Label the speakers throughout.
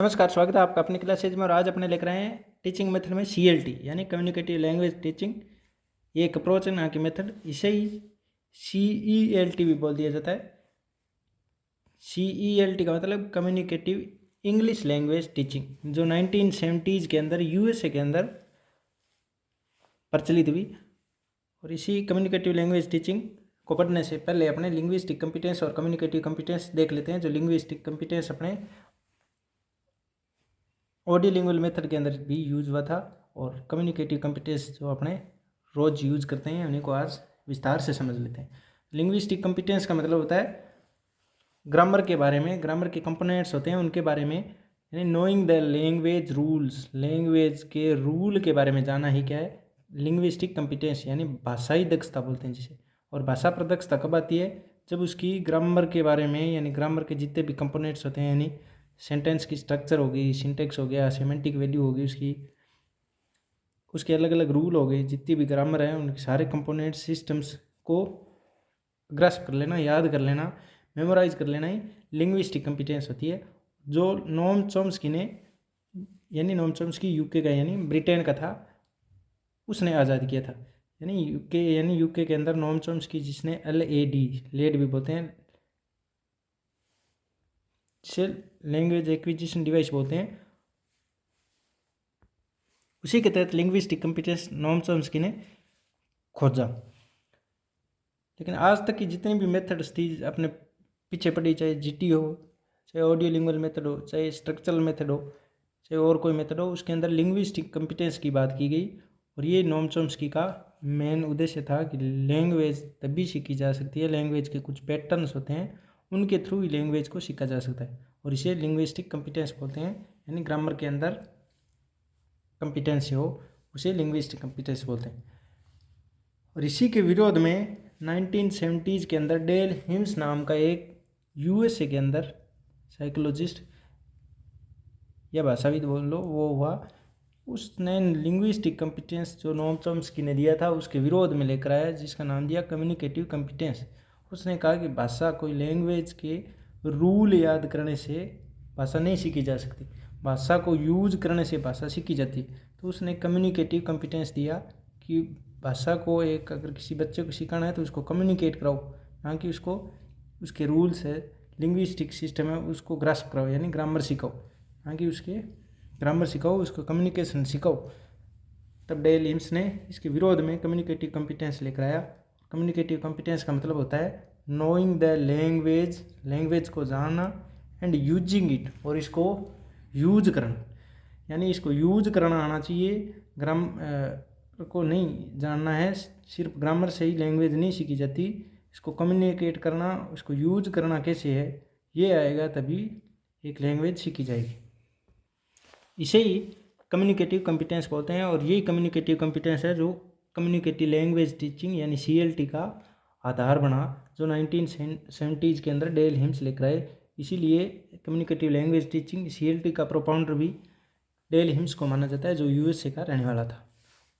Speaker 1: नमस्कार, स्वागत है आपका अपनी क्लासेज में। और आज अपने लेकर आए हैं टीचिंग मेथड में CLT यानी कम्युनिकेटिव लैंग्वेज टीचिंग। ये एक अप्रोच है ना कि मेथड, इसे ही CELT भी बोल दिया जाता है। CELT का मतलब कम्युनिकेटिव इंग्लिश लैंग्वेज टीचिंग, जो 1970s के अंदर USA के अंदर प्रचलित हुई। और इसी कम्युनिकेटिव लैंग्वेज टीचिंग को पढ़ने से पहले अपने लिंग्विस्टिक कंपिटेंस और कम्युनिकेटिव कंपिटेंस देख लेते हैं। जो लिंग्विस्टिक कंपिटेंस अपने ऑडियो लिंगुअल मेथड के अंदर भी यूज हुआ था, और कम्युनिकेटिव कंपिटेंस जो अपने रोज यूज करते हैं उन्हीं को आज विस्तार से समझ लेते हैं। लिंग्विस्टिक कंपिटेंस का मतलब होता है ग्रामर के बारे में, ग्रामर के कंपोनेंट्स होते हैं उनके बारे में, यानी knowing the language rules, language के रूल के बारे में जानना ही क्या है लिंग्विस्टिक कंपिटेंस, यानी भाषाई दक्षता बोलते हैं जिसे। और भाषा पर दक्षता कब आती है? जब उसकी ग्रामर के बारे में, यानी ग्रामर के जितने भी कंपोनेंट्स होते हैं, यानी सेंटेंस की स्ट्रक्चर होगी, सिंटेक्स हो गया, सेमेंटिक वैल्यू होगी उसकी, उसके अलग अलग रूल हो गए, जितनी भी ग्रामर है उनके सारे कंपोनेंट सिस्टम्स को ग्रास्प कर लेना, याद कर लेना, मेमोराइज कर लेना ही लिंग्विस्टिक कंपिटेंस होती है। जो नोम चॉम्स्की ने, यानी नोम चॉम्स्की यूके का यानी ब्रिटेन का था, उसने आज़ाद किया था। यानी यूके के अंदर नोम चॉम्स्की, जिसने LAD लेड भी बोलते हैं, जिसे लैंग्वेज एक्विजिशन डिवाइस बोलते हैं, उसी के तहत लिंग्विस्टिक कंपिटेंस नोम चॉम्स्की ने खोजा। लेकिन आज तक की जितनी भी मेथड्स थी अपने पीछे पड़ी, चाहे GT हो, चाहे ऑडियो लिंगुअल मेथड हो, चाहे स्ट्रक्चरल मेथड हो, चाहे और कोई मेथड हो, उसके अंदर लिंग्विस्टिक कंपिटेंस की बात की गई। और ये नोम चॉम्स्की का मेन उद्देश्य था कि लैंग्वेज तभी सीखी जा सकती है, लैंग्वेज के कुछ पैटर्न्स होते हैं उनके थ्रू ही लैंग्वेज को सीखा जा सकता है, और इसे लिंग्विस्टिक कंपिटेंस बोलते हैं। यानी ग्रामर के अंदर कंपिटेंस हो उसे लिंग्विस्टिक कंपिटेंस बोलते हैं। और इसी के विरोध में 1970s के अंदर डेल हिम्स नाम का एक USA के अंदर साइकोलॉजिस्ट या भाषाविद बोल लो, वो हुआ। उसने लिंग्विस्टिक कंपिटेंस जो नोम चॉम्स्की ने दिया था उसके विरोध में लेकर आया, जिसका नाम दिया कम्युनिकेटिव कंपिटेंस। उसने कहा कि भाषा, कोई लैंग्वेज के रूल याद करने से भाषा नहीं सीखी जा सकती, भाषा को यूज करने से भाषा सीखी जाती है। तो उसने कम्युनिकेटिव कंपिटेंस दिया कि भाषा को अगर किसी बच्चे को सिखाना है तो उसको कम्युनिकेट कराओ, ना कि उसको उसके रूल्स है, लिंग्विस्टिक सिस्टम है, उसको ग्रास्प कराओ, यानी ग्रामर सिखाओ, ना कि उसके ग्रामर सिखाओ, उसको कम्युनिकेशन सिखाओ। तब डेल हिम्स ने इसके विरोध में कम्युनिकेटिव कंपिटेंस लेकर आया। कम्युनिकेटिव कंपिटेंस का मतलब होता है नोइंग द लैंग्वेज, लैंग्वेज को जानना, एंड यूजिंग इट, और इसको यूज करना, यानी इसको यूज करना आना चाहिए। को नहीं जानना है, सिर्फ ग्रामर से ही लैंग्वेज नहीं सीखी जाती, इसको कम्युनिकेट करना, उसको यूज करना कैसे है ये आएगा, तभी एक लैंग्वेज सीखी जाएगी। इसे ही कम्युनिकेटिव कंपिटेंस बोलते हैं। और यही कम्युनिकेटिव कंपिटेंस है जो कम्युनिकेटिव लैंग्वेज टीचिंग यानी CLT का आधार बना, जो 1970s के अंदर डेल हिम्स लेकर आए। इसीलिए कम्युनिकेटिव लैंग्वेज टीचिंग CLT का प्रोपाउंडर भी डेल हिम्स को माना जाता है, जो USA का रहने वाला था।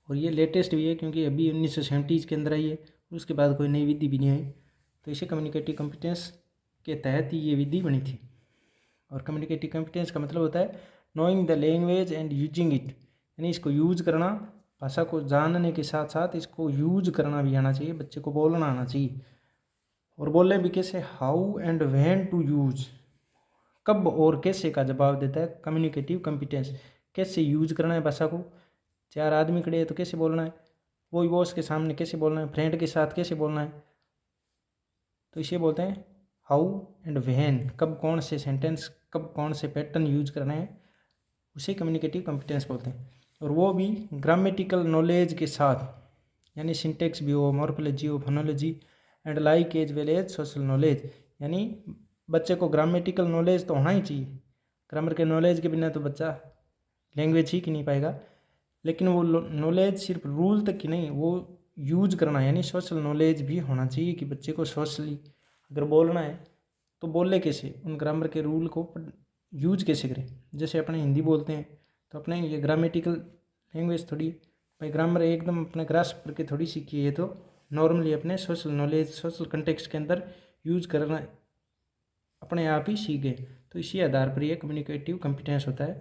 Speaker 1: और ये लेटेस्ट भी है क्योंकि अभी 1970s के अंदर आई है, उसके बाद कोई नई विधि भी नहीं आई, तो इसे कम्युनिकेटिव कंपिटेंस के तहत ही ये विधि बनी थी। और कम्युनिकेटिव कंपिटेंस का मतलब होता है knowing the language and using it, यानी इसको यूज करना, भाषा को जानने के साथ साथ इसको यूज करना भी आना चाहिए, बच्चे को बोलना आना चाहिए। और बोलने भी कैसे, how and when to use, कब और कैसे का जवाब देता है कम्युनिकेटिव कंपिटेंस। कैसे यूज करना है भाषा को, 4 आदमी खड़े हैं तो कैसे बोलना है, वही बॉस के सामने कैसे बोलना है, फ्रेंड के साथ कैसे बोलना है, तो इसे बोलते हैं हाउ एंड व्हेन, कब कौन से सेंटेंस, कब कौन से पैटर्न यूज करना है, उसे कम्युनिकेटिव कंपिटेंस बोलते हैं। और वो भी ग्रामेटिकल नॉलेज के साथ, यानी सिंटेक्स भी हो, मॉर्फोलॉजी हो, phonology and like as well as social knowledge, यानी बच्चे को ग्रामेटिकल नॉलेज तो होना ही चाहिए। ग्रामर के नॉलेज के बिना तो बच्चा लैंग्वेज सीख ही नहीं पाएगा। लेकिन वो नॉलेज सिर्फ रूल तक की नहीं, वो यूज करना, यानी सोशल नॉलेज भी होना चाहिए कि बच्चे को सोशली अगर बोलना है तो बोले कैसे, उन ग्रामर के रूल को यूज कैसे करें। जैसे अपने हिंदी बोलते हैं तो अपने ये ग्रामेटिकल लैंग्वेज थोड़ी भाई ग्रामर एकदम अपने ग्रास्प करके थोड़ी सीखी है, तो नॉर्मली अपने सोशल नॉलेज, सोशल कंटेक्स्ट के अंदर यूज करना अपने आप ही सीख गए। तो तो इसी आधार पर ये कम्युनिकेटिव कॉम्पिटेंस होता है,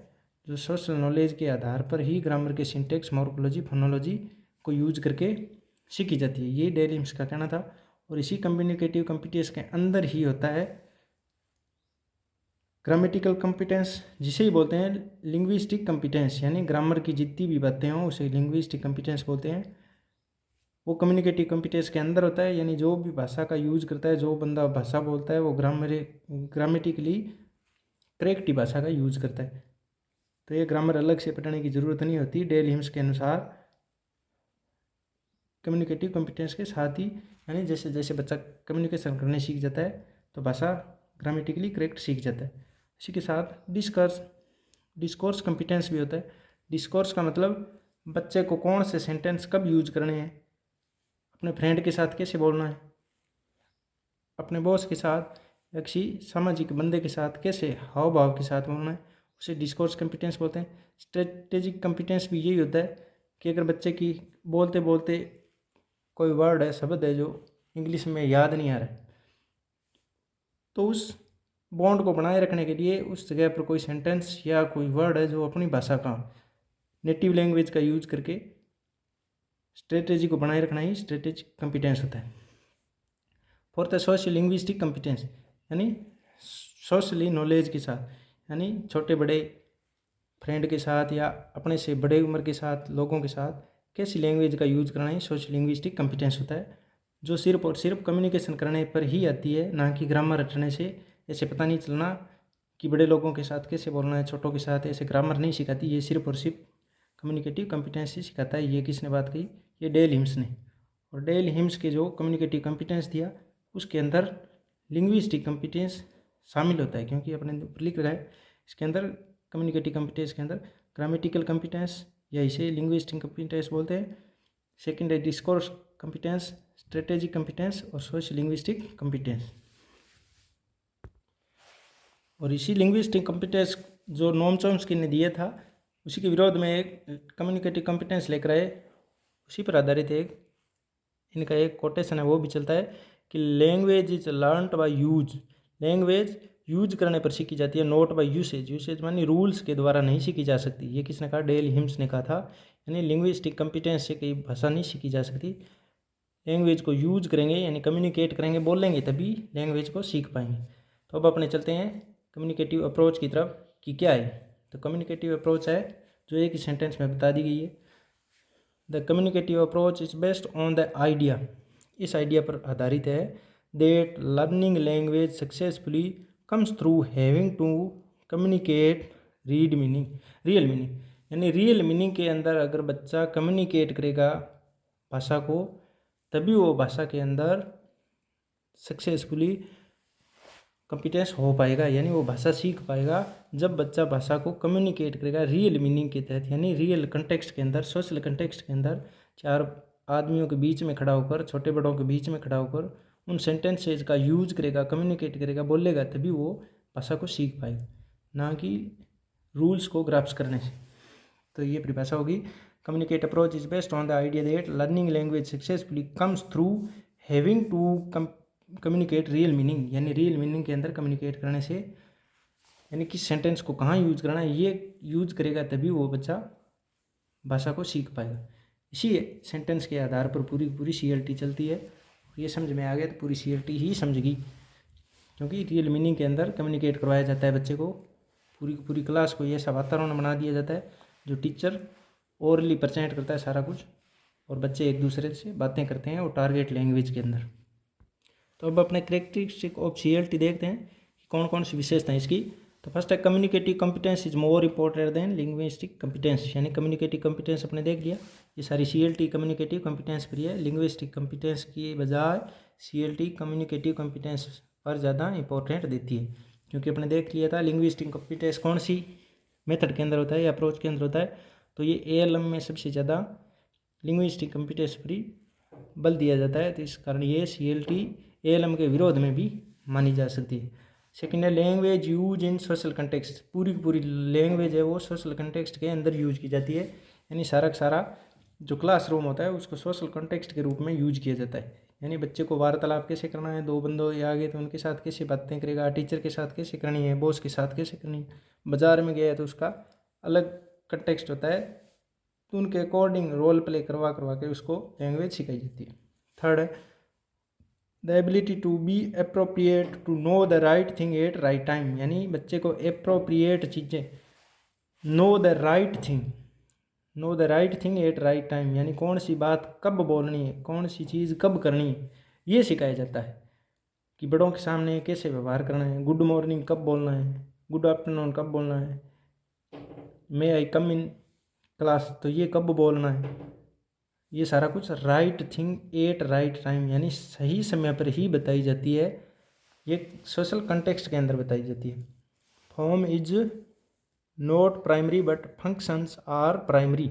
Speaker 1: जो सोशल नॉलेज के आधार पर ही ग्रामर के सिंटेक्स, मॉर्फोलॉजी, फोनोलॉजी को यूज करके सीखी जाती है, ये डेल हिम्स का कहना था। और इसी कम्युनिकेटिव कॉम्पिटेंस के अंदर ही होता है ग्रामेटिकल कॉम्पिटेंस, जिसे ही बोलते हैं लिंग्विस्टिक कॉम्पिटेंस, यानी ग्रामर की जितनी भी बातें हों उसे लिंग्विस्टिक कॉम्पिटेंस बोलते हैं। वो कम्युनिकेटिव कॉम्पिटेंस के अंदर होता है, यानी जो भी भाषा का यूज करता है, जो बंदा भाषा बोलता है वो ग्रामेटिकली करेक्ट ही भाषा का यूज करता है। तो ये ग्रामर अलग से पढ़ने की ज़रूरत नहीं होती। डेल हिम्स के अनुसार कम्युनिकेटिव कॉम्पिटेंस के साथ ही, यानी जैसे जैसे बच्चा कम्युनिकेशन करने सीख जाता है तो भाषा ग्रामेटिकली करेक्ट सीख जाता है। इसी के साथ डिस्कोर्स कॉम्पिटेंस भी होता है। डिस्कोर्स का मतलब बच्चे को कौन से सेंटेंस कब यूज करने हैं, अपने फ्रेंड के साथ कैसे बोलना है, अपने बॉस के साथ या किसी सामाजिक बंदे के साथ कैसे हाव भाव के साथ बोलना है, उसे डिस्कोर्स कॉम्पिटेंस बोलते हैं। स्ट्रेटेजिक कॉम्पिटेंस भी यही होता है कि अगर बच्चे की बोलते बोलते कोई वर्ड है, शब्द है जो इंग्लिश में याद नहीं आ रहा है, तो उस बॉन्ड को बनाए रखने के लिए उस जगह पर कोई सेंटेंस या कोई वर्ड है जो अपनी भाषा का, नेटिव लैंग्वेज का यूज करके स्ट्रेटेजी को बनाए रखना ही स्ट्रेटेजिक कॉम्पिटेंस होता है। फोर्थ है सोशल लिंग्विस्टिक कॉम्पिटेंस, यानी सोशली नॉलेज के साथ, यानी छोटे बड़े फ्रेंड के साथ या अपने से बड़े उम्र के साथ लोगों के साथ कैसी लैंग्वेज का यूज करना ही सोशल लिंग्विस्टिक कॉम्पिटेंस होता है, जो सिर्फ और सिर्फ कम्युनिकेशन करने पर ही आती है, ना कि ग्रामर रटने से ऐसे पता नहीं चलना कि बड़े लोगों के साथ कैसे बोलना है, छोटों के साथ, ऐसे ग्रामर नहीं सिखाती। ये सिर्फ और सिर्फ कम्युनिकेटिव कॉम्पिटेंस ही सिखाता है। ये किसने बात कही? ये डेल हिम्स ने। और डेल हिम्स के जो कम्युनिकेटिव कॉम्पिटेंस दिया उसके अंदर लिंग्विस्टिक कॉम्पिटेंस शामिल होता है, क्योंकि अपने ऊपर लिख रखा है इसके अंदर कम्युनिकेटिव कॉम्पिटेंस के अंदर ग्रामेटिकल कॉम्पिटेंस या इसे लिंग्विस्टिक कॉम्पिटेंस बोलते हैं। सेकेंड है डिस्कोर्स कॉम्पिटेंस, स्ट्रेटेजिक कॉम्पिटेंस और सोशल लिंग्विस्टिक कॉम्पिटेंस। और इसी लिंग्विस्टिक कॉम्पिटेंस जो नोम चॉम्स्की ने दिया था उसी के विरोध में एक कम्युनिकेटिव कॉम्पिटेंस लेकर आए, उसी पर आधारित एक इनका एक कोटेशन है, वो भी चलता है कि language is learned by use. Language use करने पर सीखी जाती है, नोट बाय यूसेज। यूसेज मानी रूल्स के द्वारा नहीं सीखी जा सकती। ये किसने कहा? डेल हिम्स ने कहा था। यानी लिंग्विस्टिक कॉम्पिटेंस से कई भाषा नहीं सीखी जा सकती, लैंग्वेज को यूज करेंगे यानी कम्युनिकेट करेंगे, बोलेंगे तभी लैंग्वेज को सीख पाएंगे। तो अब अपने चलते हैं कम्युनिकेटिव अप्रोच की तरफ कि क्या है। तो कम्युनिकेटिव अप्रोच है जो एक ही सेंटेंस में बता दी गई है। The communicative approach is based on the idea, इस आइडिया पर आधारित है that learning language successfully comes through having to communicate read meaning real meaning. यानी रियल मीनिंग के अंदर अगर बच्चा कम्युनिकेट करेगा भाषा को, तभी वो भाषा के अंदर सक्सेसफुली कॉम्पिटेंस हो पाएगा, यानी वो भाषा सीख पाएगा जब बच्चा भाषा को कम्युनिकेट करेगा रियल मीनिंग के तहत, यानी रियल कंटेक्स्ट के अंदर, सोशल कंटेक्स्ट के अंदर, चार आदमियों के बीच में खड़ा होकर, छोटे बड़ों के बीच में खड़ा होकर उन सेंटेंसेज का यूज करेगा, कम्युनिकेट करेगा, बोलेगा, तभी वो भाषा को सीख पाएगा, ना कि रूल्स को ग्रास्प करने से। तो ये परिभाषा होगी, communicate approach is based on the idea that learning language successfully comes through having to communicate real meaning, यानी रियल मीनिंग के अंदर कम्युनिकेट करने से, यानी किस सेंटेंस को कहाँ यूज करना है ये यूज करेगा तभी वो बच्चा भाषा को सीख पाएगा। इसी सेंटेंस के आधार पर पूरी CLT चलती है। ये समझ में आ गया तो पूरी CLT ही समझेगी, क्योंकि रियल मीनिंग के अंदर कम्युनिकेट करवाया जाता है बच्चे को। पूरी क्लास को ये ऐसा वातावरण बना दिया जाता है जो टीचर ओरली प्रेजेंट करता है सारा कुछ, और बच्चे एक दूसरे से बातें करते हैं और टारगेट लैंग्वेज के अंदर। तो अब अपने कैरेक्टरिस्टिक ऑफ CLT देखते हैं कि कौन कौन सी विशेषता है इसकी। तो फर्स्ट है communicative competence is more important than linguistic competence, यानी कम्युनिकेटिव कॉम्पिटेंस अपने देख लिया, ये सारी CLT कम्युनिकेटिव कॉम्पिटेंस पर है। लिंग्विस्टिक कॉम्पिटेंस की बजाय CLT कम्युनिकेटिव कॉम्पिटेंस पर ज़्यादा इंपॉर्टेंट देती है, क्योंकि अपने देख लिया था लिंग्विस्टिक कॉम्पिटेंस कौन सी मेथड के अंदर होता है या अप्रोच के अंदर होता है, तो ये ALM में सबसे ज़्यादा लिंग्विस्टिक कॉम्पिटेंस पर ही बल दिया जाता है। तो इस कारण ये CLT ALM के विरोध में भी मानी जा सकती है। सेकेंड है language use in social context, पूरी लैंग्वेज है वो सोशल कंटेक्स्ट के अंदर यूज की जाती है, यानी सारा का सारा जो क्लासरूम होता है उसको सोशल कंटेक्स्ट के रूप में यूज किया जाता है। यानी बच्चे को वार्तालाप कैसे करना है, दो बंदों या आगे तो उनके साथ कैसे बातें करेगा, टीचर के साथ कैसे करनी है, बॉस के साथ कैसे करनी है, बाजार में गया है तो उसका अलग कंटेक्स्ट होता है, तो उनके अकॉर्डिंग रोल प्ले करवा करवा के उसको लैंग्वेज सिखाई जाती है। थर्ड है the ability to be appropriate to know the right thing at right time, यानी बच्चे को अप्रोप्रिएट चीज़ें, know the right thing, know the right thing at right time, यानी कौन सी बात कब बोलनी है, कौन सी चीज़ कब करनी है, ये सिखाया जाता है कि बड़ों के सामने कैसे व्यवहार करना है, गुड मॉर्निंग कब बोलना है, गुड आफ्टरनून कब बोलना है, मे आई कम इन क्लास तो ये कब बोलना है, ये सारा कुछ right thing at right time, यानी सही समय पर ही बताई जाती है, ये सोशल कंटेक्स्ट के अंदर बताई जाती है। Form is not primary but functions are primary,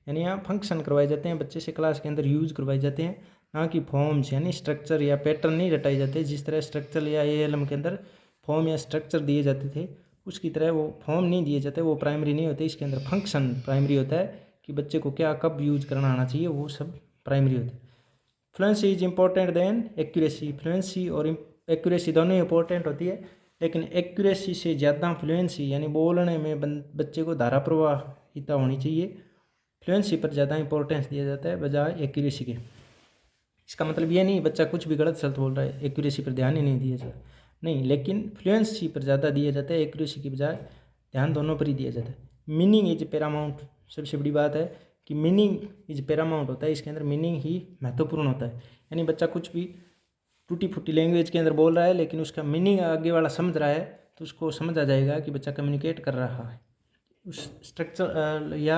Speaker 1: यानी यहाँ फंक्शन करवाए जाते हैं बच्चे से, क्लास के अंदर यूज करवाए जाते हैं, ना कि फॉर्म्स यानी स्ट्रक्चर या पैटर्न नहीं रटाए जाते। जिस तरह स्ट्रक्चर या एएलएम के अंदर फॉर्म या स्ट्रक्चर दिए जाते थे उसकी तरह वो फॉर्म नहीं दिए जाते, वो प्राइमरी नहीं होते। इसके अंदर फंक्शन प्राइमरी होता है कि बच्चे को क्या कब यूज करना आना चाहिए, वो सब प्राइमरी होता है। Fluency is important then accuracy, fluency और एक्यूरेसी दोनों इंपॉर्टेंट होती है, लेकिन एक्यूरेसी से ज़्यादा फ्लुएंसी यानी बोलने में बच्चे को धारा प्रवाहिता होनी चाहिए, फ्लुएंसी पर ज़्यादा इंपॉर्टेंस दिया जाता है बजाय एक्यूरेसी के। इसका मतलब ये नहीं बच्चा कुछ भी गलत सलत बोल रहा है एक्यूरेसी पर ध्यान ही नहीं दिया जाता, नहीं, लेकिन फ्लुएंसी पर ज़्यादा दिया जाता है, एक्यूरेसी की बजाय ध्यान दोनों पर ही दिया जाता है। मीनिंग इज पैरामाउंट, सबसे बड़ी बात है कि मीनिंग इज पैरामाउंट होता है, इसके अंदर मीनिंग ही महत्वपूर्ण होता है। यानी बच्चा कुछ भी टूटी फूटी लैंग्वेज के अंदर बोल रहा है लेकिन उसका मीनिंग आगे वाला समझ रहा है तो उसको समझ आ जाएगा कि बच्चा कम्युनिकेट कर रहा है। उस स्ट्रक्चर या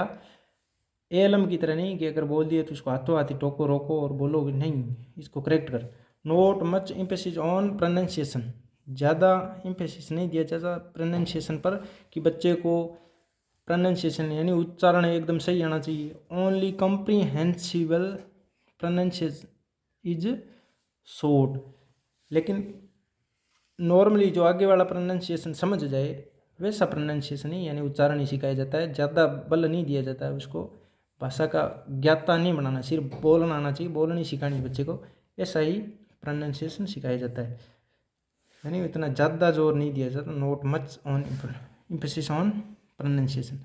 Speaker 1: एएलएम की तरह नहीं कि अगर बोल दिए तो उसको हाथों हाथी टोको रोको और बोलो नहीं, इसको करेक्ट कर। Note much emphasis on pronunciation, ज़्यादा एम्फेसिस नहीं दिया जाता प्रोनाउंसिएशन पर कि बच्चे को प्रोनाउंसिएशन यानी उच्चारण एकदम सही आना चाहिए। ओनली कॉम्प्रीहेंसिबल प्रोनाउंसिएशन इज शॉर्ट, लेकिन नॉर्मली जो आगे वाला प्रोनाउंसिएशन समझ जाए वैसा प्रोनाउंसिएशन ही यानी उच्चारण ही सिखाया जाता है, ज़्यादा बल नहीं दिया जाता है उसको, भाषा का ज्ञाता नहीं बनाना, सिर्फ बोलना आना चाहिए, बोलनी सिखानी बच्चे को, ऐसा ही प्रोनाउंसिएशन सिखाया जाता है, यानी इतना ज़्यादा जोर नहीं दिया जाता। Note much on emphasis on pronunciation.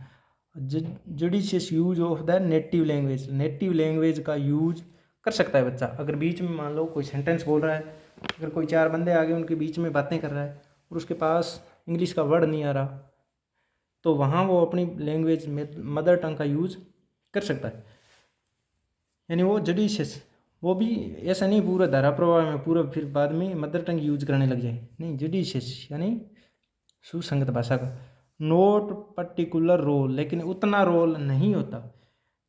Speaker 1: Judicious use of the native language, native language का यूज कर सकता है बच्चा। अगर बीच में मान लो कोई सेंटेंस बोल रहा है, अगर कोई चार बंदे आगे उनके बीच में बातें कर रहा है और उसके पास इंग्लिश का वर्ड नहीं आ रहा तो वहाँ वो अपनी लैंग्वेज में मदर टंग का यूज़ कर सकता है, यानी वो जडिशियस, वो भी ऐसा नहीं पूरा धारा प्रवाह में पूरा फिर बाद में मदर टंग यूज करने लग जाए, नहीं, जडिशियस यानी सुसंगत भाषा का। नोट पर्टिकुलर रोल, लेकिन उतना रोल नहीं होता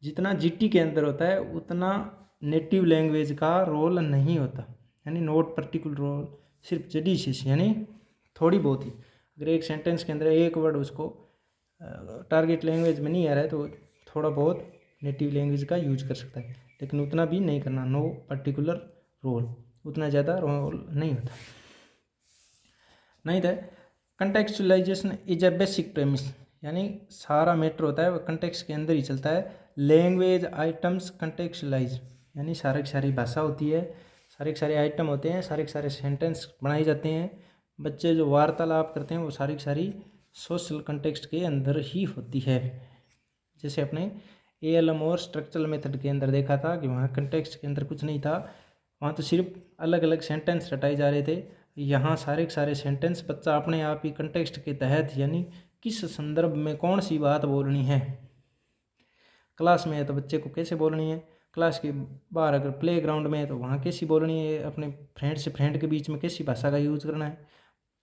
Speaker 1: जितना जीटी के अंदर होता है, उतना नेटिव लैंग्वेज का रोल नहीं होता, यानी नोट पर्टिकुलर रोल सिर्फ जडिशियस यानी थोड़ी बहुत ही। अगर एक सेंटेंस के अंदर एक वर्ड उसको टारगेट लैंग्वेज में नहीं आ रहा है तो थोड़ा बहुत नेटिव लैंग्वेज का यूज कर सकता है, लेकिन उतना भी नहीं करना। नो पर्टिकुलर रोल, उतना ज़्यादा रोल नहीं होता। नहीं था कंटेक्चुअलाइजेशन इज अ बेसिक प्रेमिस, यानी सारा मैटर होता है वो कंटेक्स्ट के अंदर ही चलता है। लैंग्वेज आइटम्स कंटेक्चुअलाइज, यानी सारे की सारी भाषा होती है, सारे के सारे आइटम होते हैं, सारे के सारे सेंटेंस बनाए जाते हैं, बच्चे जो वार्तालाप करते हैं वो सारी की सारी सोशल कंटेक्स्ट के अंदर ही होती है। जैसे अपने एएलएम और स्ट्रक्चरल मेथड के अंदर देखा था कि वहाँ कंटेक्स्ट के अंदर कुछ नहीं था, वहाँ तो सिर्फ अलग अलग सेंटेंस रटाए जा रहे थे। यहाँ सारे के सारे सेंटेंस बच्चा अपने आप ही कंटेक्स्ट के तहत यानी किस संदर्भ में कौन सी बात बोलनी है, क्लास में है तो बच्चे को कैसे बोलनी है, क्लास के बाहर अगर प्ले ग्राउंड में है तो वहाँ कैसी बोलनी है, अपने फ्रेंड से फ्रेंड के बीच में कैसी भाषा का यूज़ करना है,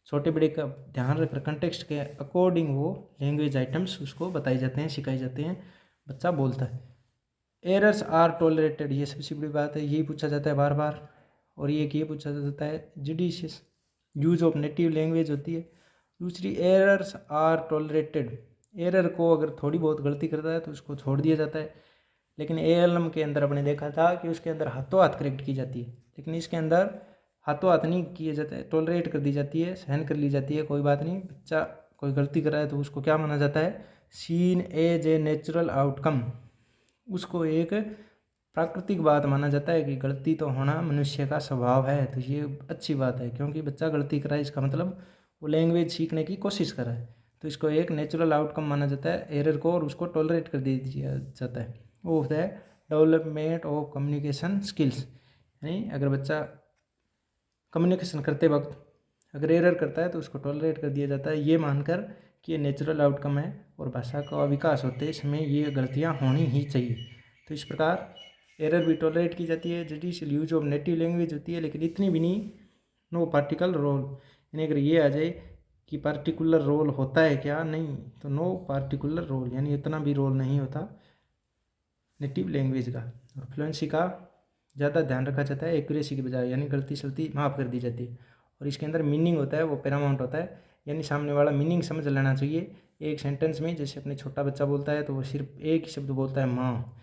Speaker 1: छोटे बड़े का ध्यान रखकर कंटेक्स्ट के अकॉर्डिंग वो लैंग्वेज आइटम्स उसको बताए जाते हैं, सिखाए जाते हैं, बच्चा बोलता है। एरर्स आर टॉलरेटेड, ये सबसे बड़ी बात है, यही पूछा जाता है बार बार, और ये पूछा जाता है judicious use of native language होती है। दूसरी एरर्स आर टॉलरेटेड, एरर को अगर थोड़ी बहुत गलती करता है तो उसको छोड़ दिया जाता है, लेकिन एएलएम के अंदर अपने देखा था कि उसके अंदर हाथों हाथ करेक्ट की जाती है, लेकिन इसके अंदर हाथों हाथ नहीं किए जाते, टॉलरेट कर दी जाती है, सहन कर ली जाती है, कोई बात नहीं, बच्चा कोई गलती कर रहा है तो उसको क्या माना जाता है, seen as a natural outcome, उसको एक प्राकृतिक बात माना जाता है कि गलती तो होना मनुष्य का स्वभाव है। तो ये अच्छी बात है, क्योंकि बच्चा गलती कर रहा है इसका मतलब वो लैंग्वेज सीखने की कोशिश कर रहा है। तो इसको एक नेचुरल आउटकम माना जाता है एरर को, और उसको टॉलरेट कर दिया जाता है। वो होता है डेवलपमेंट ऑफ कम्युनिकेशन स्किल्स। यानी अगर बच्चा कम्युनिकेशन करते वक्त अगर एरर करता है तो उसको टॉलरेट कर दिया जाता है, ये मानकर कि ये नेचुरल आउटकम है और भाषा का विकास होते समय ये गलतियाँ होनी ही चाहिए। तो इस प्रकार एरर भी टॉलरेट की जाती है। Judicial use of native language होती है, लेकिन इतनी भी नहीं। नो पार्टिकल रोल, यानी अगर ये आ जाए कि पार्टिकुलर रोल होता है क्या, नहीं, तो नो पार्टिकुलर रोल, यानी इतना भी रोल नहीं होता नेटिव लैंग्वेज का। और फ्लुएंसी का ज़्यादा ध्यान रखा जाता है एक्यूरेसी की बजाय, यानी गलती सलती माफ़ कर दी जाती है। और इसके अंदर मीनिंग होता है वो पैरामाउंट होता है, यानी सामने वाला मीनिंग समझ लेना चाहिए। एक सेंटेंस में जैसे अपने छोटा बच्चा बोलता है तो वो सिर्फ एक ही शब्द बोलता है माँ,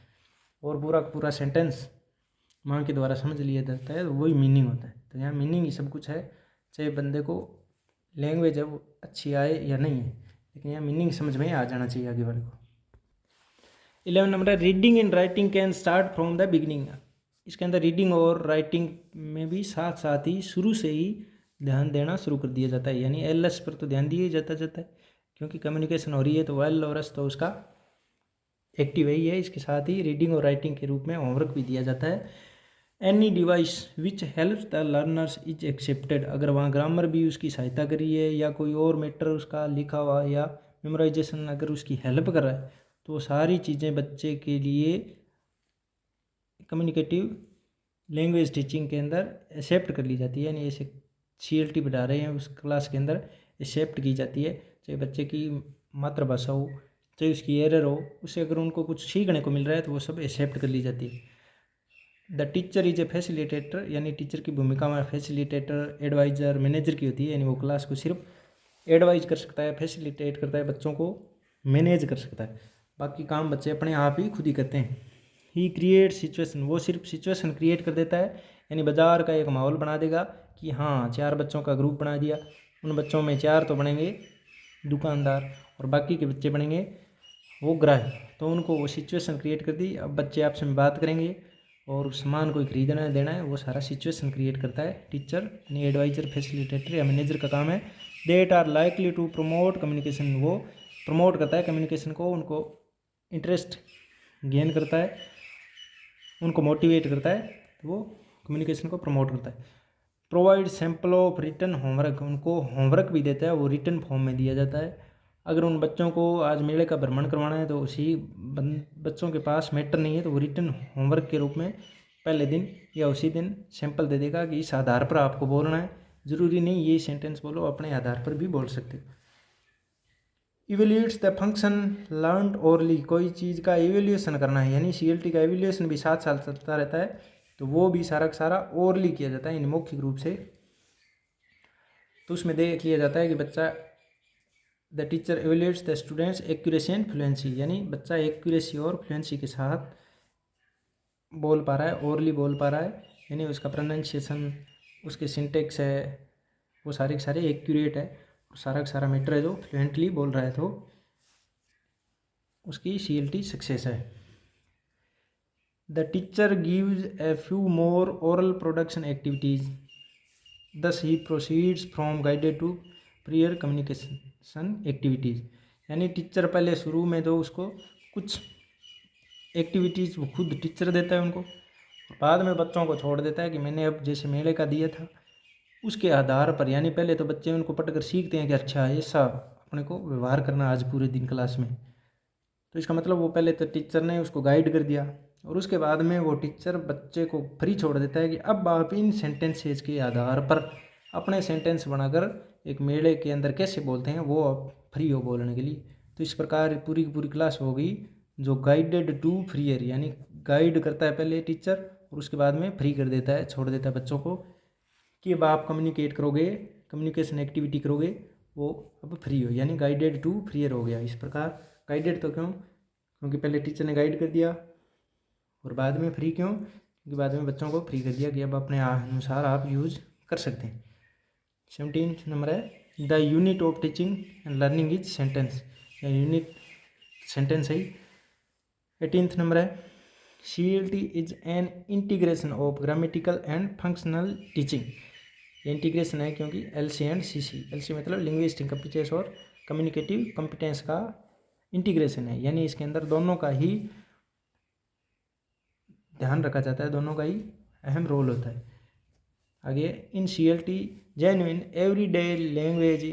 Speaker 1: और पूरा पूरा सेंटेंस माँ के द्वारा समझ लिया जाता है, तो वही मीनिंग होता है। तो यहाँ मीनिंग ही सब कुछ है, चाहे बंदे को लैंग्वेज है वो अच्छी आए या नहीं है, लेकिन यहाँ मीनिंग समझ में आ जाना चाहिए आगे वाले को। 11 नंबर है reading and writing can start from the beginning. इसके अंदर रीडिंग और राइटिंग में भी साथ साथ ही शुरू से ही ध्यान देना शुरू कर दिया जाता है, यानी एल एस पर तो ध्यान दिया जाता है, क्योंकि कम्युनिकेशन हो रही है तो एल और एस तो उसका एक्टिव ही है। इसके साथ ही रीडिंग और राइटिंग के रूप में होमवर्क भी दिया जाता है। Any device which helps the learners is accepted, अगर वहाँ ग्रामर भी उसकी सहायता करी है या कोई और मैटर उसका लिखा हुआ या मेमोराइजेशन अगर उसकी हेल्प कर रहा है, तो सारी चीज़ें बच्चे के लिए कम्युनिकेटिव लैंग्वेज टीचिंग के अंदर एक्सेप्ट कर ली जाती है। यानी ऐसे CLT बढ़ा रहे हैं उस क्लास के अंदर एक्सेप्ट की जाती है, चाहे बच्चे की मातृभाषा हो चाहे उसकी एरर हो, उससे अगर उनको कुछ सीखने को मिल रहा है तो वो सब एक्सेप्ट कर ली जाती है। The teacher is a facilitator, यानी टीचर की भूमिका में फैसिलिटेटर, एडवाइज़र, मैनेजर की होती है। यानी वो क्लास को सिर्फ एडवाइज कर सकता है, फैसिलिटेट करता है, बच्चों को मैनेज कर सकता है, बाकी काम बच्चे अपने आप ही खुद ही करते हैं। ही क्रिएट सिचुएशन, वो सिर्फ सिचुएशन क्रिएट कर देता है, यानी बाजार का एक माहौल बना देगा कि हाँ 4 बच्चों का ग्रुप बना दिया, उन बच्चों में 4 तो बनेंगे दुकानदार और बाकी के बच्चे बनेंगे वो ग्राहक। तो उनको वो सिचुएशन क्रिएट कर दी, अब बच्चे आपस में बात करेंगे और सामान कोई खरीदना है देना है, वो सारा सिचुएशन क्रिएट करता है टीचर, यानी एडवाइजर, फैसिलिटेटर या मैनेजर का काम है। That are likely to promote communication, वो प्रमोट करता है कम्युनिकेशन को, उनको इंटरेस्ट गेन करता है, उनको मोटिवेट करता है, तो वो कम्युनिकेशन को प्रमोट करता है। Provide sample of return homework, उनको होमवर्क भी देता है, वो रिटर्न फॉर्म में दिया जाता है। अगर उन बच्चों को आज मेले का भ्रमण करवाना है तो उसी बच्चों के पास मैटर नहीं है तो वो रिटर्न होमवर्क के रूप में पहले दिन या उसी दिन सैंपल दे देगा कि इस आधार पर आपको बोलना है, ज़रूरी नहीं ये सेंटेंस बोलो, अपने आधार पर भी बोल सकते हो। इवेल्यूट्स द फंक्शन लर्नड ओरली, कोई चीज़ का इवेल्यूशन करना है, यानी CLT का इवेल्यूशन भी 7 साल चलता रहता है, तो वो भी सारा का सारा ओरली किया जाता है, यानी मौखिक रूप से। तो उसमें देख लिया जाता है कि बच्चा the teacher evaluates the students accuracy and fluency, यानी बच्चा एक्यूरेसी और फ्लुएंसी के साथ बोल पा रहा है, ओरली बोल पा रहा है, यानी उसका प्रोनाउंसिएशन, उसके सिंटेक्स है वो सारे के सारे एक्यूरेट है, और सारा का सारा मैटर है जो फ्लुएंटली बोल रहा है, तो उसकी CLT सक्सेस है। The teacher gives a few more oral production activities, thus he proceeds from guided to freer communication activities, यानी टीचर पहले शुरू में तो उसको कुछ एक्टिविटीज़ वो खुद टीचर देता है उनको, बाद में बच्चों को छोड़ देता है कि मैंने अब जैसे मेले का दिया था उसके आधार पर, यानी पहले तो बच्चे उनको पढ़कर सीखते हैं कि अच्छा ऐसा अपने को व्यवहार करना आज पूरे दिन क्लास में। तो इसका मतलब वो पहले तो टीचर ने उसको गाइड कर दिया और उसके बाद में वो टीचर बच्चे को फ्री छोड़ देता है कि अब आप इन सेंटेंसेस के आधार पर अपने सेंटेंस बनाकर एक मेले के अंदर कैसे बोलते हैं वो आप फ्री हो बोलने के लिए। तो इस प्रकार पूरी की पूरी क्लास हो गई जो गाइडेड टू फ्रीयर, यानी गाइड करता है पहले टीचर और उसके बाद में फ्री कर देता है, छोड़ देता है बच्चों को कि अब आप कम्युनिकेट करोगे, कम्युनिकेशन एक्टिविटी करोगे, वो अब फ्री हो, यानी गाइडेड टू फ्रीयर हो गया। इस प्रकार गाइडेड तो क्यों, क्योंकि पहले टीचर ने गाइड कर दिया, और बाद में फ्री क्यों, क्योंकि बाद में बच्चों को फ्री कर दिया कि अब अपने अनुसार आप यूज कर सकते हैं। 17 नंबर है the unit of teaching and learning is sentence, या यूनिट सेंटेंस है। 18 नंबर है CLT is an integration of grammatical and functional teaching. ये इंटीग्रेशन है क्योंकि LC एंड CC, LC मतलब लिंग्विस्टिक कॉम्पिटेंस और कम्युनिकेटिव कॉम्पिटेंस का इंटीग्रेशन है, यानी इसके अंदर दोनों का ही ध्यान रखा जाता है, दोनों का ही अहम रोल होता है। आगे, in CLT genuine everyday language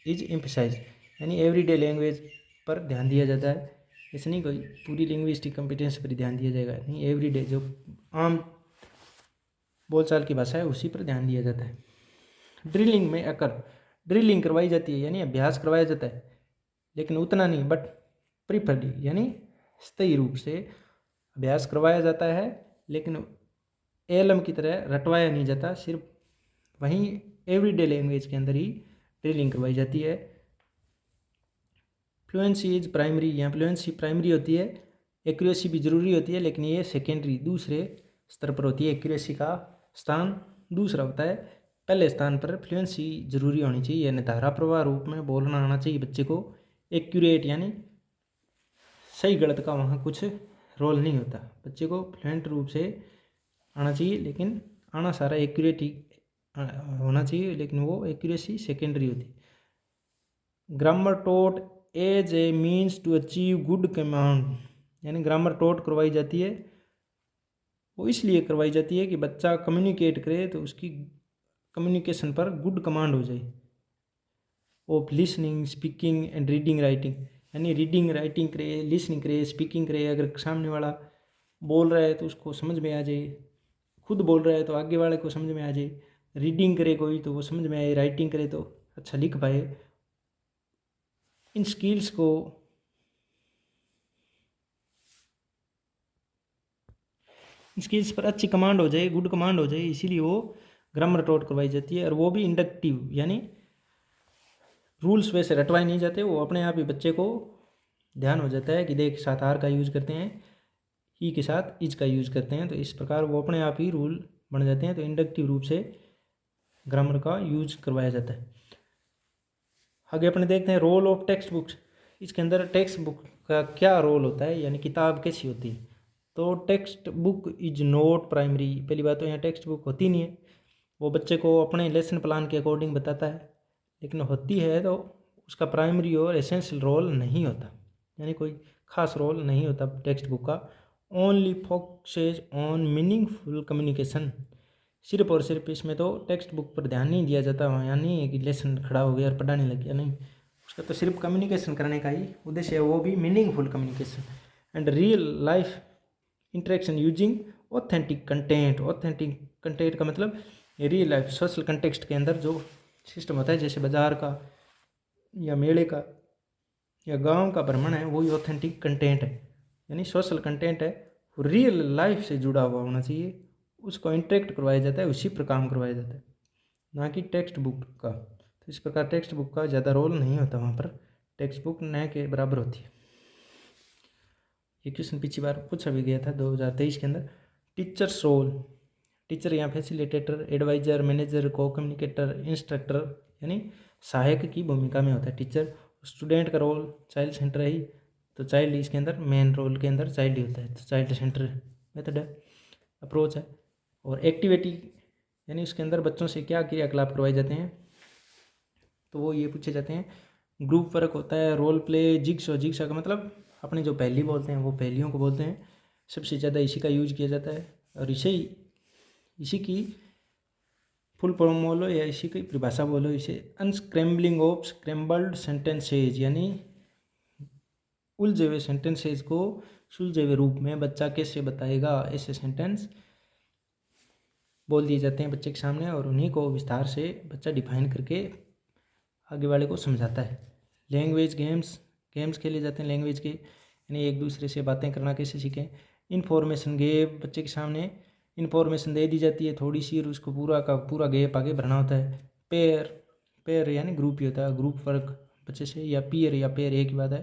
Speaker 1: is emphasise, यानी एवरीडे लैंग्वेज पर ध्यान दिया जाता है। ऐसे नहीं कोई पूरी लिंग्विस्टिक कॉम्पिटेंस पर ध्यान दिया जाएगा, नहीं, एवरीडे जो आम बोलचाल की भाषा है उसी पर ध्यान दिया जाता है। ड्रिलिंग में अकर, ड्रिलिंग करवाई जाती है यानी अभ्यास करवाया जाता है, लेकिन उतना नहीं, बट प्रीफरली यानी स्थायी रूप से अभ्यास करवाया जाता है, लेकिन एलम की तरह रटवाया नहीं जाता, सिर्फ वहीं एवरीडे लैंग्वेज के अंदर ही ड्रिलिंग करवाई जाती है। फ्लुएंसी इज प्राइमरी, यहाँ फ्लुएंसी प्राइमरी होती है, एक्यूरेसी भी जरूरी होती है, लेकिन ये सेकेंडरी दूसरे स्तर पर होती है। एक्यूरेसी का स्थान दूसरा होता है, पहले स्थान पर फ्लुएंसी जरूरी होनी चाहिए, यानी धारा प्रवाह रूप में बोलना आना चाहिए बच्चे को। एक्यूरेट यानी सही गलत का वहाँ कुछ रोल नहीं होता, बच्चे को फ्लुएंट रूप से आना चाहिए, लेकिन आना सारा एक्यूरेट ही होना चाहिए, लेकिन वो एक्यूरेसी सेकेंडरी होती है। Grammar taught as a means to achieve good command, यानी ग्रामर टोट करवाई जाती है, वो इसलिए करवाई जाती है कि बच्चा कम्युनिकेट करे तो उसकी कम्युनिकेशन पर गुड कमांड हो जाए। Of listening, speaking and reading writing, यानी रीडिंग राइटिंग करे, लिसनिंग करे, स्पीकिंग करे। अगर सामने वाला बोल रहा है तो उसको समझ में आ जाए, खुद बोल रहा है तो आगे वाले को समझ में आ जाए, रीडिंग करे कोई तो वो समझ में आए, राइटिंग करे तो अच्छा लिख पाए। इन स्किल्स को स्किल्स पर अच्छी कमांड हो जाए, गुड कमांड हो जाए, इसीलिए वो ग्रामर टॉट करवाई जाती है। और वो भी इंडक्टिव, यानी रूल्स वैसे रटवाए नहीं जाते, वो अपने आप ही बच्चे को ध्यान हो जाता है कि देख साथ आर का यूज़ करते हैं, ही के साथ इज का यूज़ करते हैं, तो इस प्रकार वो अपने आप ही रूल बन जाते हैं। तो इंडक्टिव रूप से ग्रामर का यूज करवाया जाता है। आगे अपने देखते हैं रोल ऑफ टेक्स्ट बुक्स। इसके अंदर टेक्स्ट बुक का क्या रोल होता है, यानी किताब कैसी होती है। तो text book is not primary, पहली बात तो यहाँ टेक्स्ट बुक होती नहीं है, वो बच्चे को अपने लेसन प्लान के अकॉर्डिंग बताता है, लेकिन होती है तो उसका प्राइमरी और एसेंशियल रोल नहीं होता, यानी कोई खास रोल नहीं होता टेक्स्ट बुक का। Only focuses on meaningful communication, सिर्फ और सिर्फ इसमें तो टेक्स्ट बुक पर ध्यान नहीं दिया जाता, वहाँ नहीं है कि लेसन खड़ा हो गया और पढ़ाने लग गया, नहीं, उसका तो सिर्फ कम्युनिकेशन करने का ही उद्देश्य है, वो भी meaningful communication and real life interaction using authentic content. Authentic content का मतलब रियल लाइफ सोशल कंटेक्स्ट के अंदर जो सिस्टम होता है, जैसे बाजार का या मेले का या गांव का भ्रमण है, वही ऑथेंटिक कंटेंट है, यानी सोशल कंटेंट है, रियल लाइफ से जुड़ा हुआ होना चाहिए, उसको इंटरेक्ट करवाया जाता है, उसी पर काम करवाया जाता है, ना कि टेक्स्ट बुक का। तो इस प्रकार टेक्स्ट बुक का ज़्यादा रोल नहीं होता वहाँ पर, टेक्स्ट बुक न के बराबर होती है। ये क्वेश्चन पिछली बार पूछा भी गया था 2023 के अंदर। टीचर्स रोल, टीचर यहाँ फैसिलिटेटर, एडवाइजर, मैनेजर, को कम्युनिकेटर, इंस्ट्रक्टर, यानी सहायक की भूमिका में होता है टीचर। स्टूडेंट का रोल चाइल्ड सेंटर है ही, तो चाइल्ड इसके अंदर मेन रोल के अंदर चाइल्ड ही होता है, तो चाइल्ड सेंटर मेथड है, अप्रोच है। और एक्टिविटी यानी उसके अंदर बच्चों से क्या क्रियाकलाप करवाए जाते हैं, तो वो ये पूछे जाते हैं। ग्रुप वर्क होता है, रोल प्ले, जिक्स, और जिक्स का मतलब अपने जो पहेली बोलते हैं वो पहेलियों को बोलते हैं, सबसे ज़्यादा इसी का यूज किया जाता है। और इसी की फुल फॉर्म बोलो या इसी की परिभाषा बोलो, इसे अनस्क्रैम्बलिंग ऑफ स्क्रैम्बल्ड सेंटेंसेज, यानी उलझे हुए सेंटेंसेज को सुलझे हुए रूप में बच्चा कैसे बताएगा, ऐसे सेंटेंस बोल दिए जाते हैं बच्चे के सामने, और उन्हीं को विस्तार से बच्चा डिफाइन करके आगे वाले को समझाता है। लैंग्वेज गेम्स खेले जाते हैं लैंग्वेज के, यानी एक दूसरे से बातें करना कैसे सीखें। इन्फॉर्मेशन गैप, बच्चे के सामने इन्फॉर्मेशन दे दी जाती है थोड़ी सी, और उसको पूरा का पूरा गैप आगे भरना होता है। पेयर यानी ग्रुप ही होता है, ग्रुप वर्क बच्चे से, या पेयर एक ही बात है,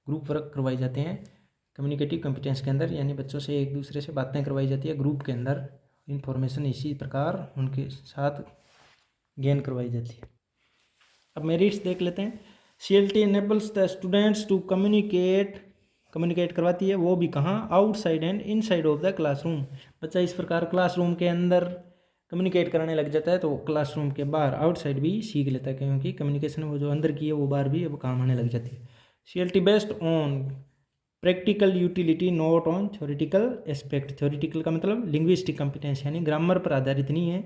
Speaker 1: ग्रुप वर्क करवाए जाते हैं कम्युनिकेटिव कॉम्पिटेंस के अंदर, यानी बच्चों से एक दूसरे से बातें करवाई जाती है ग्रुप के अंदर, इन्फॉर्मेशन इसी प्रकार उनके साथ गेन करवाई जाती है। अब मेरिट्स देख लेते हैं। CLT enables the students to communicate communicate करवाती है, वो भी कहाँ, outside and inside of the classroom. बच्चा इस प्रकार क्लासरूम के अंदर कम्युनिकेट कराने लग जाता है तो क्लासरूम के बाहर आउटसाइड भी सीख लेता है, क्योंकि कम्युनिकेशन वो जो अंदर की है वो बाहर भी अब काम आने लग जाती है। CLT based on practical utility not on theoretical aspect. Theoretical का मतलब लिंग्विस्टिक कॉम्पिटेंस, यानी ग्रामर पर आधारित नहीं है,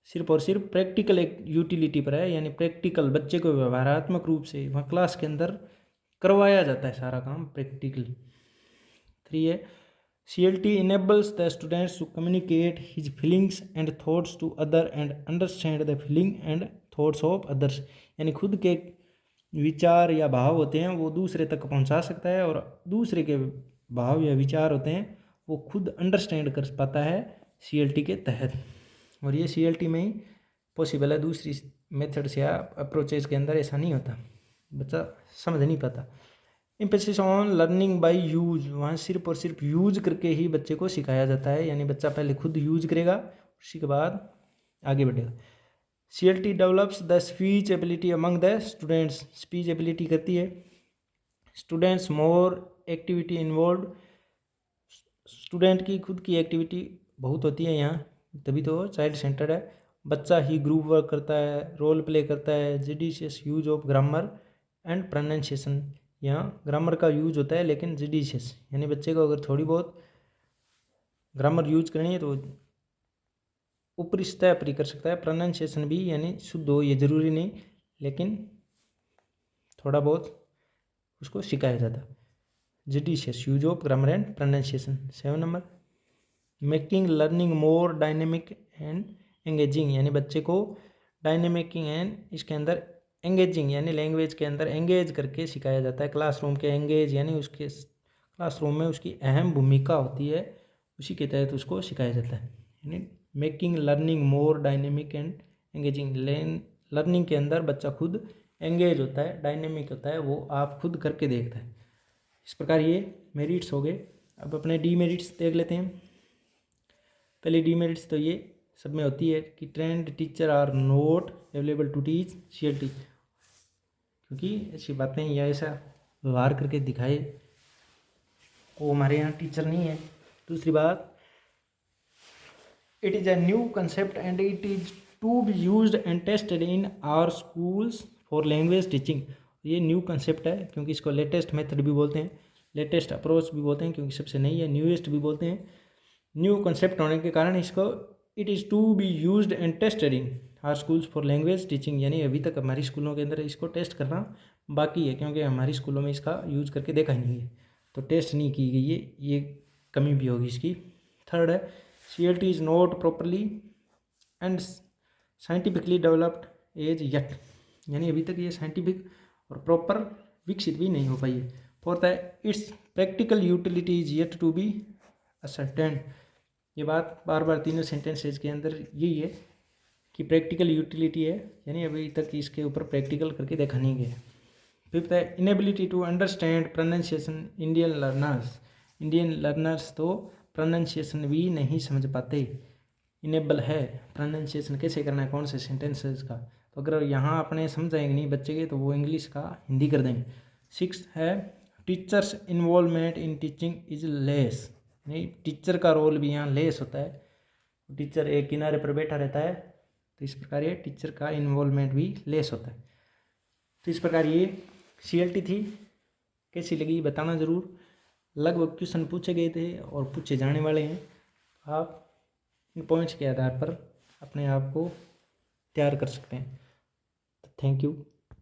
Speaker 1: सिर्फ और सिर्फ प्रैक्टिकल एक यूटिलिटी पर है, यानी प्रैक्टिकल बच्चे को व्यवहारात्मक रूप से वहाँ क्लास के अंदर करवाया जाता है सारा काम प्रैक्टिकल। 3 है CLT enables the students to communicate his feelings and thoughts to other and understand the feeling and thoughts of others। यानी खुद के विचार या भाव होते हैं वो दूसरे तक पहुंचा सकता है, और दूसरे के भाव या विचार होते हैं वो खुद अंडरस्टैंड कर पाता है CLT के तहत। और ये CLT में ही पॉसिबल है, दूसरी मेथड्स या अप्रोचेज के अंदर ऐसा नहीं होता, बच्चा समझ नहीं पाता। Emphasis on learning by use, वहाँ सिर्फ और सिर्फ यूज करके ही बच्चे को सिखाया जाता है, यानी बच्चा पहले खुद यूज करेगा उसी के बाद आगे बढ़ेगा। CLT develops the speech ability among the students, speech ability करती है स्टूडेंट्स मोर एक्टिविटी इन्वॉल्व। स्टूडेंट की खुद की एक्टिविटी बहुत होती है यहाँ, तभी तो चाइल्ड सेंटर्ड है। बच्चा ही ग्रुप वर्क करता है, रोल प्ले करता है, judicious use of grammar and pronunciation. यहाँ ग्रामर का यूज होता है लेकिन जुडिशियस, यानी बच्चे को अगर थोड़ी बहुत ग्रामर यूज करनी है तो ऊपरी सतह पर ही कर सकता है। प्रोनाउंसिएशन भी यानी शुद्ध हो ये ज़रूरी नहीं, लेकिन थोड़ा बहुत उसको सिखाया जाता है। Judicious use of grammar and pronunciation. 7 number making learning more dynamic and engaging, यानी बच्चे को डायनेमिकिंग एंड इसके अंदर एंगेजिंग, यानी लैंग्वेज के अंदर एंगेज करके सिखाया जाता है। क्लासरूम के एंगेज यानी उसके क्लासरूम में उसकी अहम भूमिका होती है, उसी के तहत उसको सिखाया जाता है। यानी making learning more dynamic and engaging, learning के अंदर बच्चा खुद एंगेज होता है, डायनेमिक होता है, वो आप खुद करके देखता है। इस प्रकार ये मेरिट्स हो गए। अब अपने डीमेरिट्स देख लेते हैं। पहले डीमेरिट्स तो ये सब में होती है कि trained teacher are not available to teach CLT, क्योंकि ऐसी बातें या ऐसा व्यवहार करके दिखाए वो हमारे यहाँ टीचर नहीं है। दूसरी बात, it is a new concept and it is to be used and tested in our schools for language teaching. ये न्यू कंसेप्ट है क्योंकि इसको लेटेस्ट मेथड भी बोलते हैं, लेटेस्ट अप्रोच भी बोलते हैं क्योंकि सबसे नई है, न्यूएस्ट भी बोलते हैं। न्यू कंसेप्ट होने के कारण इसको it is to be used and tested in our schools for language teaching, यानी अभी तक हमारी स्कूलों के अंदर इसको टेस्ट करना बाकी है, क्योंकि हमारी स्कूलों में इसका यूज करके देखा ही नहीं है, तो टेस्ट नहीं की गई है, ये कमी भी होगी इसकी। थर्ड है CLT is not properly and scientifically developed as yet, यानी अभी तक ये साइंटिफिक और प्रॉपर विकसित भी नहीं हो पाई है। फोर्थ है its practical utility is yet to be ascertain, ये बात बार बार तीनों सेंटेंसेज के अंदर यही है कि प्रैक्टिकल यूटिलिटी है, यानी अभी तक इसके ऊपर प्रैक्टिकल करके देखा नहीं गया। फिफ्थ है inability to understand pronunciation Indian learners, Indian learners तो प्रोनाउंसिएशन भी नहीं समझ पाते। इनेबल है प्रोनाउंसिएशन कैसे करना है कौन से सेंटेंसेस का, तो अगर यहाँ अपने समझाएंगे नहीं बच्चे के तो वो इंग्लिश का हिंदी कर देंगे। सिक्स्थ है teachers involvement in teaching is less, नहीं टीचर का रोल भी यहाँ लेस होता है, टीचर एक किनारे पर बैठा रहता है, तो इस प्रकार ये टीचर का इन्वॉल्वमेंट भी लेस होता है। तो इस प्रकार ये CLT थी, कैसी लगी बताना ज़रूर। लगभग क्वेश्चन पूछे गए थे और पूछे जाने वाले हैं, आप इन पॉइंट्स के आधार पर अपने आप को तैयार कर सकते हैं। Thank you.